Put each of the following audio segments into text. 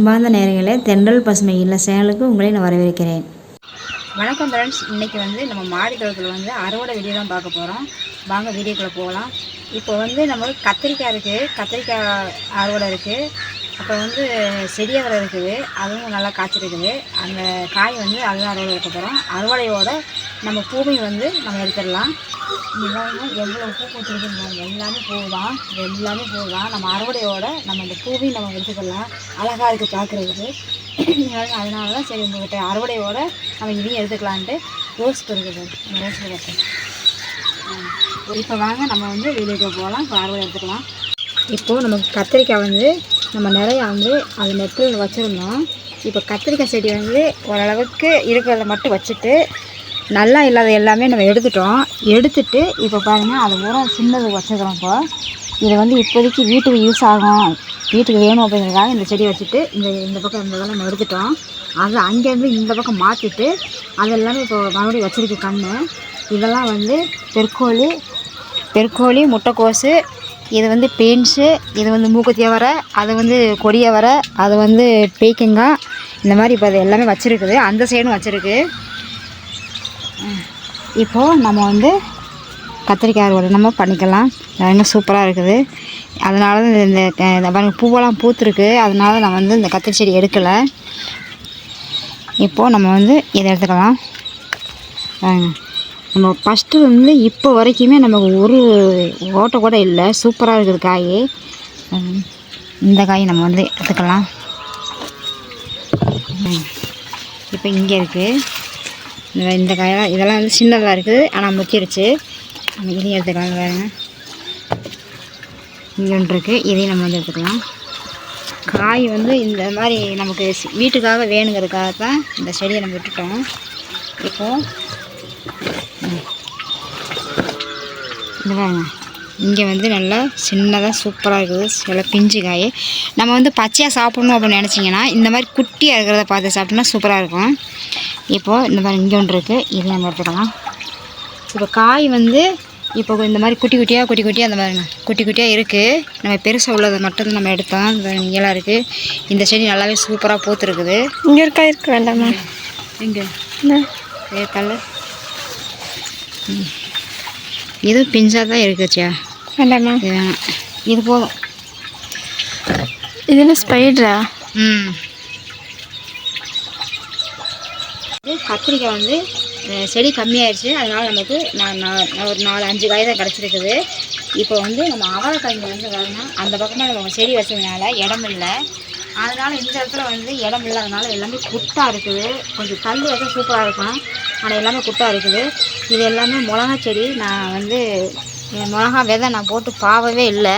அன்பார்ந்த நேயர்களே, தென்றல் பசுமை இல்ல சேனலுக்கு உங்களை நான் வரவேற்கிறேன். வணக்கம் ஃப்ரெண்ட்ஸ். இன்றைக்கி நம்ம மாடி தோட்டத்தில் அறுவடை வீடியோ தான் பார்க்க போகிறோம். வாங்க வீடியோக்குள்ளே போகலாம். இப்போ நம்ம கத்திரிக்காய் இருக்குது, கத்திரிக்காய் அறுவடை இருக்குது. அப்புறம் செடியவரை இருக்குது, அதுவும் நல்லா காய்ச்சிருக்குது. அந்த காய் அதுதான் அறுவடை எடுக்க போகிறோம். அறுவடையோட நம்ம பூமி நம்ம எடுத்துடலாம். எவ்வளோ பூ கொடுத்துருக்குன்னு எல்லாமே பூதான், நம்ம அறுவடையோட நம்ம இந்த பூவி நம்ம எடுத்துக்கலாம். அழகாக இருக்குது பார்க்குறதுக்கு. அதனால தான் சரி உங்கள்கிட்ட அறுவடையோட நம்ம இதையும் எடுத்துக்கலான்ட்டு ரோஸ் இருக்குது. ரோஸ் கட்டு இப்போ வாங்க நம்ம வீடியோக்கு போகலாம். இப்போ அறுவடை எடுத்துக்கலாம். இப்போது நமக்கு கத்திரிக்காய் நம்ம நிறையா அது நெட்டில் வச்சுருந்தோம். இப்போ கத்திரிக்காய் செடி ஓரளவுக்கு இருக்கிறத மட்டும் வச்சுட்டு நல்லா இல்லாத எல்லாமே நம்ம எடுத்துட்டு இப்போ பாருங்கள் அது பூரா சின்னது வச்சுக்கிறோம். இப்போ இதை இப்போதைக்கு வீட்டுக்கு யூஸ் ஆகும், வீட்டுக்கு வேணும் அப்படிங்கிறதுக்காக இந்த செடி வச்சுட்டு இந்த பக்கம் இருந்ததெல்லாம் நம்ம எடுத்துட்டோம். அது அங்கேருந்து இந்த பக்கம் மாற்றிட்டு அது எல்லாமே இப்போ மறுபடியும் வச்சுருக்கு கன்று. இதெல்லாம் பெருக்கோழி, முட்டைக்கோசு, இது பேன்ஸு, இது மூக்குத்தியவரை, அது கொடியவரை, அது பீக்கங்காய், இந்த மாதிரி இப்போ அது எல்லாமே வச்சுருக்குது. அந்த சைடும் வச்சுருக்கு. இப்போது நம்ம கத்திரிக்காய் அறுவடை நம்ம பண்ணிக்கலாம். இன்னும் சூப்பராக இருக்குது. அதனால இந்த பூவெல்லாம் பூத்துருக்கு. அதனால நான் இந்த கத்திரி செடி எடுக்கலை. இப்போது நம்ம இதை எடுத்துக்கலாம். நம்ம ஃபஸ்ட்டு இப்போ வரைக்குமே நமக்கு ஒரு ஓட்டை கூட இல்லை. சூப்பராக இருக்குது காய். இந்த காய் நம்ம எடுத்துக்கலாம். இப்போ இங்கே இருக்குது இந்த காயெல்லாம், இதெல்லாம் சின்னதாக இருக்குது, ஆனால் முத்திருச்சு. நம்ம இதையும் எடுத்துக்கலாம். வேறுங்க இங்கே ஒன்று இருக்குது, இதையும் நம்ம எடுத்துக்கலாம். காய் இந்த மாதிரி நமக்கு வீட்டுக்காக வேணுங்கிறதுக்காக தான் இந்த செடியை நம்ம விட்டுட்டோம். இப்போது இந்த பாருங்க, இங்கே நல்லா சின்னதாக சூப்பராக இருக்குது. சில பிஞ்சு காய் நம்ம பச்சையாக சாப்பிட்ணும் அப்படின்னு நினச்சிங்கன்னா இந்த மாதிரி குட்டியாக இருக்கிறத பார்த்து சாப்பிட்டோம்னா சூப்பராக இருக்கும். இப்போது இந்த மாதிரி இங்கே ஒன்று இருக்குது, இதை நம்ம எடுத்துக்கலாம். இப்போ காய் இப்போ இந்த மாதிரி குட்டி குட்டியாக அந்த மாதிரிங்க குட்டி குட்டியாக இருக்குது. நம்ம பெருசாக உள்ளதை மட்டும் நம்ம எடுத்தோம். இந்த நீங்களாக இருக்குது. இந்த செடி நல்லாவே சூப்பராக பூத்துருக்குது. இங்கே ஒரு காய் இருக்கு, வேண்டாமா? இங்கே கல் இது பிஞ்சாக தான் இருக்குச்சா, வேண்டாமா? இது போதும். இது என்ன ஸ்பைடரா? கத்திரிக்காய் செடி கம்மியாயிடுச்சு. அதனால் நமக்கு ஒரு 4-5 காய் தான் கிடச்சிருக்குது. இப்போ நம்ம அவரைக்காய் வரணும். அந்த பக்கமாக நம்ம செடி வச்சதுனால இடம் இல்லை. அதனால் இந்த இடத்துல இடம் இல்லாதனால எல்லாமே குட்டாக இருக்குது. கொஞ்சம் தள்ளி வச்சா சூப்பராக இருக்கும், ஆனால் எல்லாமே குட்டாக இருக்குது. இது எல்லாமே மிளகா செடி. நான் மிளகா விதை நான் போட்டு பாவவே இல்லை.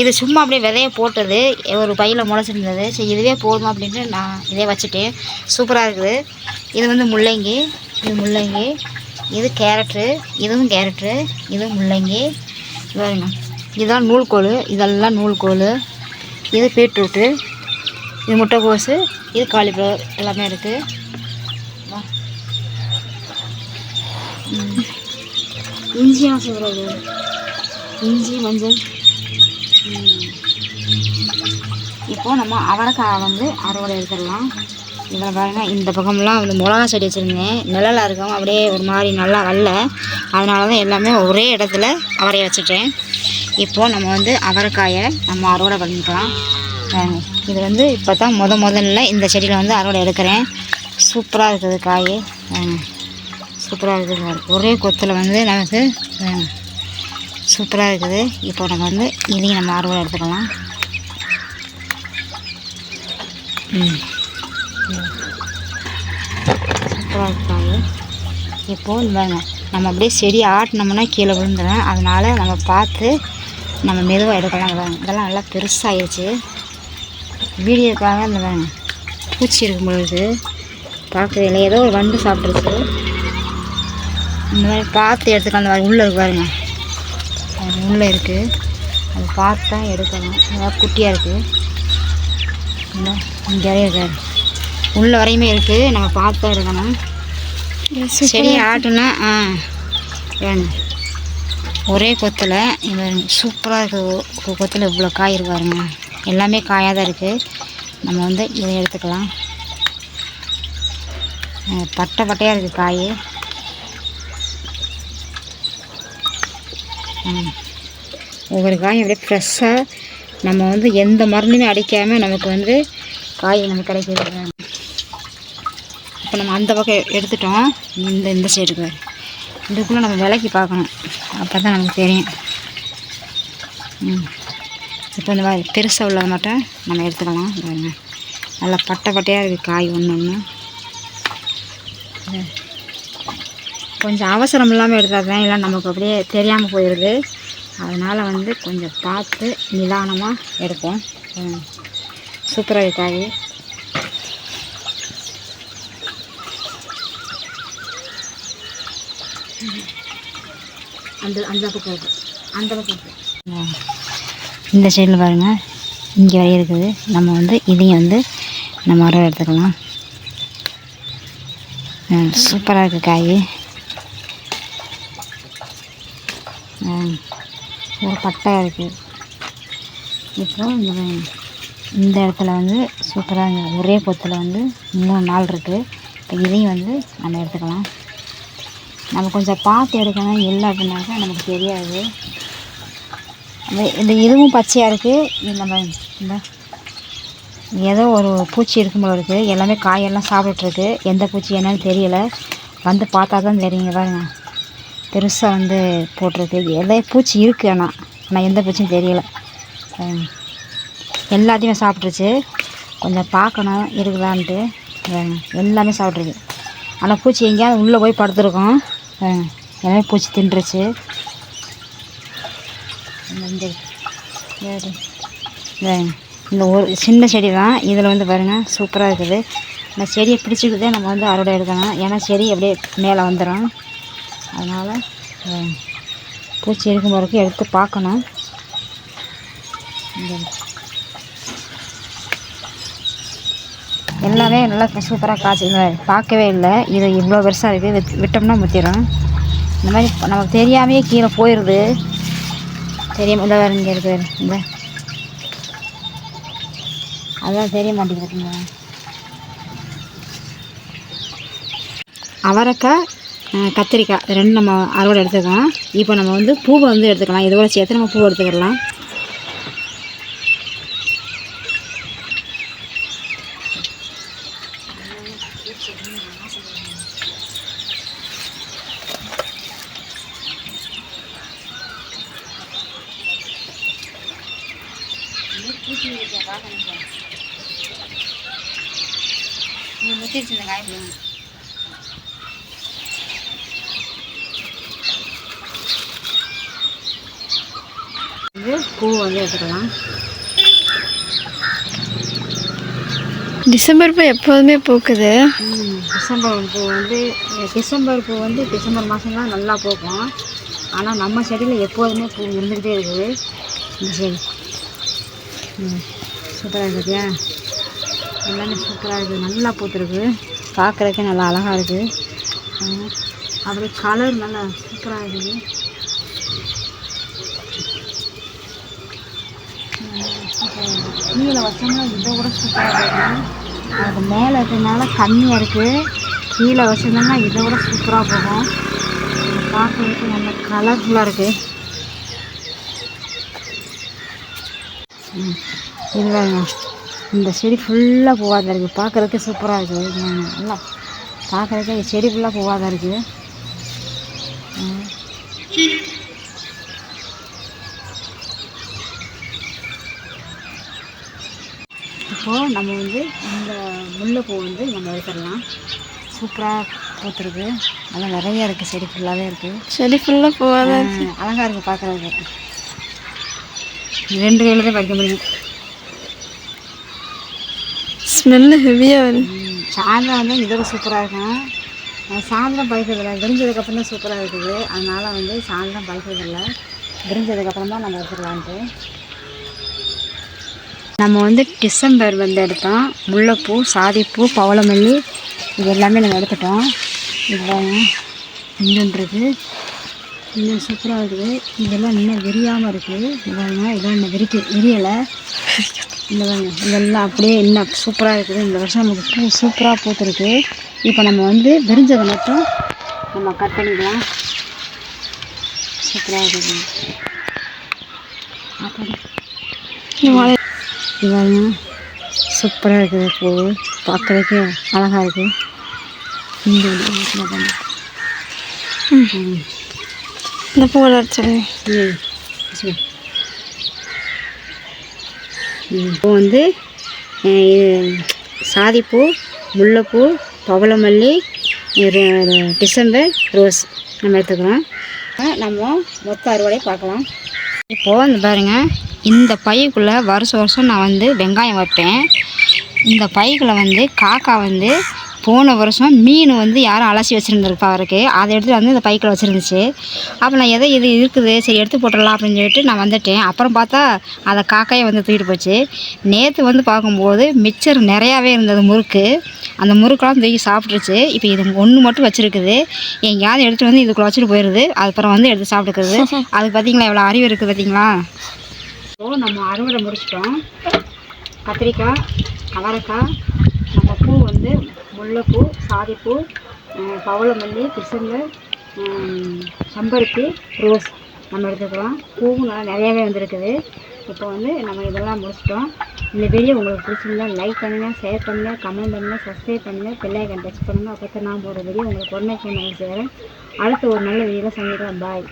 இது சும்மா அப்படியே விதையை போட்டது, ஒரு பையில் முளைச்சிருந்தது. சரி இதுவே போதும் அப்படின்ட்டு நான் இதே வச்சுட்டேன். சூப்பராக இருக்குது. இது முள்ளங்கி, இது கேரட்டு, இதுவும் கேரட்டு, இது முள்ளங்கி. பாருங்க, இதுதான் நூல்கோல், இதெல்லாம் நூல்கோல். இது பீட்ரூட்டு, இது முட்டைக்கோசு, இது காலிஃப்ளவர், எல்லாமே இருக்குது. இஞ்சியும் சொல்கிறது, இஞ்சி மஞ்சள். இப்போது நம்ம அவரைக்காய் அறுவடை எடுத்துடலாம். இதில் பாருங்கள், இந்த பக்கம்லாம் மிளகா செடி வச்சுருந்தேன். நிழலாக இருக்கும், அப்படியே ஒரு மாதிரி நல்லா வரல. அதனால தான் எல்லாமே ஒரே இடத்துல அவரையை வச்சுட்டேன். இப்போது நம்ம அவரைக்காயை நம்ம அறுவடை பண்ணிக்கலாம். இது இப்போ தான் முதல்ல இந்த செடியில் அறுவடை எடுக்கிறேன். சூப்பராக இருக்குது காய். சூப்பராக இருக்குது. ஒரே கொத்தில் நமக்கு சூப்பராக இருக்குது. இப்போ நம்ம இதையும் நம்ம அறுவடை எடுத்துக்கலாம். சூப்பராக இருக்காங்க. இப்போது பாருங்க, நம்ம அப்படியே செடி ஆட்டினோம்னா கீழே விழுந்துடும். அதனால் நம்ம பார்த்து நம்ம மெதுவாக எடுக்கலாம். இதெல்லாம் நல்லா பெருசாகிடுச்சு. வீடியோக்காக இந்த பாருங்க பூச்சி இருக்கும் பொழுது பார்க்குறது இல்லை, ஏதோ ஒரு வண்டு சாப்பிட்ருச்சு. இந்த மாதிரி பார்த்து எடுத்துக்கலாம். அந்த மாதிரி உள்ளே இருக்கு பாருங்க, உள்ளே இருக்குது. அது பார்த்து தான் எடுக்கணும். ஏதாவது குட்டியாக இருக்குது. இங்கே இருக்காது, உள்ள வரையுமே இருக்குது. நம்ம பார்த்து தான் எடுக்கணும். செடி ஆட்டுனா வேணும். ஒரே கொத்தில் இது சூப்பராக இருக்குது. ஒரு கொத்தில் இவ்வளோ காய் இருக்காருங்க. எல்லாமே காயாக தான் இருக்குது. நம்ம வந்து இதை எடுத்துக்கலாம். பட்டை பட்டையாக இருக்குது காய். ஒவ்வொரு காயும் அப்படியே ஃப்ரெஷ்ஷாக நம்ம வந்து எந்த மருந்துமே அடிக்காமல் நமக்கு வந்து காய் நமக்கு கிடைக்கிது. இப்போ நம்ம அந்த பக்கம் எடுத்துட்டோம். இந்த சைடுக்கு இதுக்குள்ளே நம்ம விலைக்கு பார்க்கணும், அப்போ தான் நமக்கு தெரியும். இப்போ இந்த மாதிரி பெருசாக உள்ளதை மட்டும் நம்ம எடுத்துக்கலாம். பாருங்க, நல்லா பட்டை பட்டையாக இருக்குது காய் ஒன்று ஒன்று. கொஞ்சம் அவசரம் இல்லாமல் எடுத்தால் தான், இல்லை நமக்கு அப்படியே தெரியாமல் போயிடுது. அதனால் வந்து கொஞ்சம் பார்த்து நிதானமாக எடுப்போம். சூப்பராக இருக்குது காய். அந்த பக்கம் இருக்குது, அந்த பக்கம் இருக்குது. இந்த சைடில் பாருங்கள், இங்கே வரையும் இருக்குது. நம்ம வந்து இதையும் வந்து நம்ம அரை எடுத்துக்கலாம். சூப்பராக இருக்குது காய். ஒரு பட்டையாக இருக்குது. இப்போ இந்த இடத்துல வந்து சூப்பராக ஒரே பொத்தில் வந்து 3 நாள் இருக்குது. இப்போ இதையும் வந்து நம்ம எடுத்துக்கலாம். நம்ம கொஞ்சம் பார்த்து எடுக்கணும், இல்லை அப்படின்னாக்கா நமக்கு தெரியாது. இந்த இதுவும் பச்சையாக இருக்குது. இது நம்ம இந்த ஏதோ ஒரு பூச்சி இருக்கும் போல இருக்குது. எல்லாமே காயெல்லாம் சாப்பிட்டுருக்கு. எந்த பூச்சி என்னன்னு தெரியலை, வந்து பார்த்தா தான் தெரியுங்க. பாருங்க, பெருசாக வந்து போட்டிருக்கு. எதோ பூச்சி இருக்குது, ஆனால் எந்த பூச்சியும் தெரியலை. எல்லாத்தையுமே சாப்பிட்ருச்சு. கொஞ்சம் பார்க்கணும் இருக்குதான்ட்டு. எல்லாமே சாப்பிட்ருக்கு. ஆனால் பூச்சி எங்கேயாவது உள்ளே போய் படுத்துருக்கோம். எல்லாமே பூச்சி தின்றுச்சு. இந்த ஒரு சின்ன செடி தான். இதில் வந்து பாருங்கள் சூப்பராக இருக்குது. இந்த செடியை பிடிச்சிக்கிட்டே நம்ம வந்து அறுவடை எடுக்கணும். ஏன்னா செடி அப்படியே மேலே வந்துடும். அதனால் பூச்சி இருக்கும் வரைக்கும் எடுத்து பார்க்கணும். எல்லாமே நல்லா சூப்பராக காய்ச்சி பார்க்கவே இல்லை. இது இவ்வளோ பெருசாக இருக்குது. விட்டோம்னா முத்திடும். இந்த மாதிரி நமக்கு தெரியாமையே கீழே போயிடுது. தெரியாமல் இந்த வேறு இங்கே இருக்குது. இந்த அதான் தெரிய மாட்டேங்குதுங்க. அவரைக்காய், கத்திரிக்காய் 2 நம்ம அறுவடை எடுத்துக்கலாம். இப்போ நம்ம வந்து பூவை வந்து எடுத்துக்கலாம். இதோட சேர்த்து நம்ம பூவை எடுத்துக்கலாம். பூ வந்து எடுத்துக்கலாம். டிசம்பர் பூ எப்போதுமே பூக்குது. டிசம்பர் பூ வந்து டிசம்பர் மாதம் தான் நல்லா பூக்கும். ஆனால் நம்ம செடியில் எப்போதுமே பூ இருந்துக்கிட்டே இருக்குது. இந்த செடி சூப்பராக இருக்குதுயா. எல்லாமே சூப்பராக இருக்குது. நல்லா பூத்துருக்கு. பார்க்குறதுக்கே நல்லா அழகாக இருக்குது. அப்படியே கலர் நல்லா சூப்பராக இருக்குது. கீழே வச்சோம்னா இதை கூட சூப்பராக இருக்கும். அது மேலே இருக்கிறதுனால கம்மியாக இருக்குது. கீழே வச்சிருந்தோம்னா இதை விட சூப்பராக போகும். பார்க்குறதுக்கு நல்ல கலர்ஃபுல்லாக இருக்குது. இல்லைங்க, இந்த செடி ஃபுல்லாக பூவாக தான் இருக்குது. பார்க்குறதுக்கு சூப்பராக இருக்குது. நல்லா பார்க்குறதுக்கு செடி ஃபுல்லாக பூவாக தான் இருக்குது. இப்போது நம்ம வந்து இந்த முல்லைப்பூ வந்து நம்ம எடுத்துடலாம். சூப்பராக பூத்துருக்கு. நல்லா நிறையா இருக்குது. செடி ஃபுல்லாகவே இருக்குது. செடி ஃபுல்லாக பூவாக தான் இருக்குது. அழகாக இருக்குது பார்க்குறதுக்கு. 2 கையில் தான் பறிக்க முடியும். ஸ்மெல்லு ஹெவியாக வருது. சாயந்தரம் வந்து இதோட சூப்பராக இருக்கும். சாயந்தரம் பறிக்கிறதில்ல, விரிஞ்சதுக்கப்புறம் தான் சூப்பராக இருக்குது. அதனால் வந்து சாயந்தரம் பறிக்கிறதில்ல, விரிஞ்சதுக்கப்புறம் தான் நம்ம எடுத்துக்கலான்ட்டு. நம்ம வந்து டிசம்பர் வந்து எடுத்தோம். முல்லைப்பூ, சாதிப்பூ, பவளமல்லி இது எல்லாமே நம்ம எடுத்துட்டோம். இதுதான் இன்னும் இருக்குது. இன்னும் சூப்பராக இருக்குது. இதெல்லாம் இன்னும் விரியாமல் இருக்குது. இதெல்லாம் இன்னும் விரியலை. இந்த இதெல்லாம் அப்படியே இன்னும் சூப்பராக இருக்குது. இந்த வருஷம் நமக்கு பூ சூப்பராக பூத்துருக்கு. இப்போ நம்ம வந்து விரிஞ்சதை மட்டும் நம்ம கட் பண்ணிக்கலாம். சூப்பராக இருக்குது. இவங்க சூப்பராக இருக்குது. பூ பார்க்குறதுக்கு அழகாக இருக்குது. இந்த பூவில் வச்சுருங்க. இப்போ வந்து சாதிப்பூ, முல்லைப்பூ, பவளமல்லி, டிசம்பர் ரோஸ் நம்ம எடுத்துக்கிறோம். நம்ம மொத்த அறுவடை பார்க்கலாம். இப்போது இந்த பாருங்கள், இந்த பைக்குள்ளே வருஷம் நான் வந்து வெங்காயம் வைப்பேன். இந்த பைக்குள்ளே வந்து காக்கா வந்து போன வருஷம் மீன் வந்து யாரும் அலசி வச்சுருந்துருப்பா அவருக்கு. அதை எடுத்துகிட்டு வந்து இந்த பைக்கில் வச்சுருந்துச்சு. அப்போ நான் எதை இது இருக்குது, சரி எடுத்து போட்டுடலாம் அப்படின்னு சொல்லிட்டு நான் வந்துட்டேன். அப்புறம் பார்த்தா அதை காக்காயை வந்து தூக்கிட்டு போச்சு. நேற்று வந்து பார்க்கும்போது மிச்சர் நிறையாவே இருந்தது முறுக்கு. அந்த முறுக்கெலாம் தூக்கி சாப்பிட்ருச்சு. இப்போ இது ஒன்று மட்டும் வச்சுருக்குது. எங்கேயாவது எடுத்துகிட்டு வந்து இதுக்குள்ள வச்சுட்டு போயிடுது. அதுக்கப்புறம் வந்து எடுத்து சாப்பிட்டுக்கிறது. அது பார்த்திங்களா எவ்வளோ அறிவு இருக்குது பார்த்திங்களா. ஸோ நம்ம அறுவடை முடிச்சிட்டோம். கத்திரிக்காய், அவரைக்காய், நம்ம பூ வந்து முல்லைப்பூ, சாதிப்பூ, பவளமல்லி, டிசம்பர், செம்பருத்தி, ரோஸ் நம்ம எடுத்துக்கலாம். பூவும் நல்லா நிறையாவே வந்துருக்குது. இப்போ வந்து நம்ம இதெல்லாம் முடிச்சிட்டோம். இந்த வீடியோ உங்களுக்கு பிடிச்சிருந்தா லைக் பண்ணுங்கள், ஷேர் பண்ணுங்கள், கமெண்ட் பண்ணுங்கள், சப்ஸ்கிரைப் பண்ணுங்கள், பெல் ஐகான் டச் பண்ணுங்கள். அப்போ தான் நான் போடுற வீடியோ உங்களுக்கு உடனே நான் சேரேன். அடுத்த ஒரு நல்ல வீடியோவில் சந்திக்கலாம். பாய்.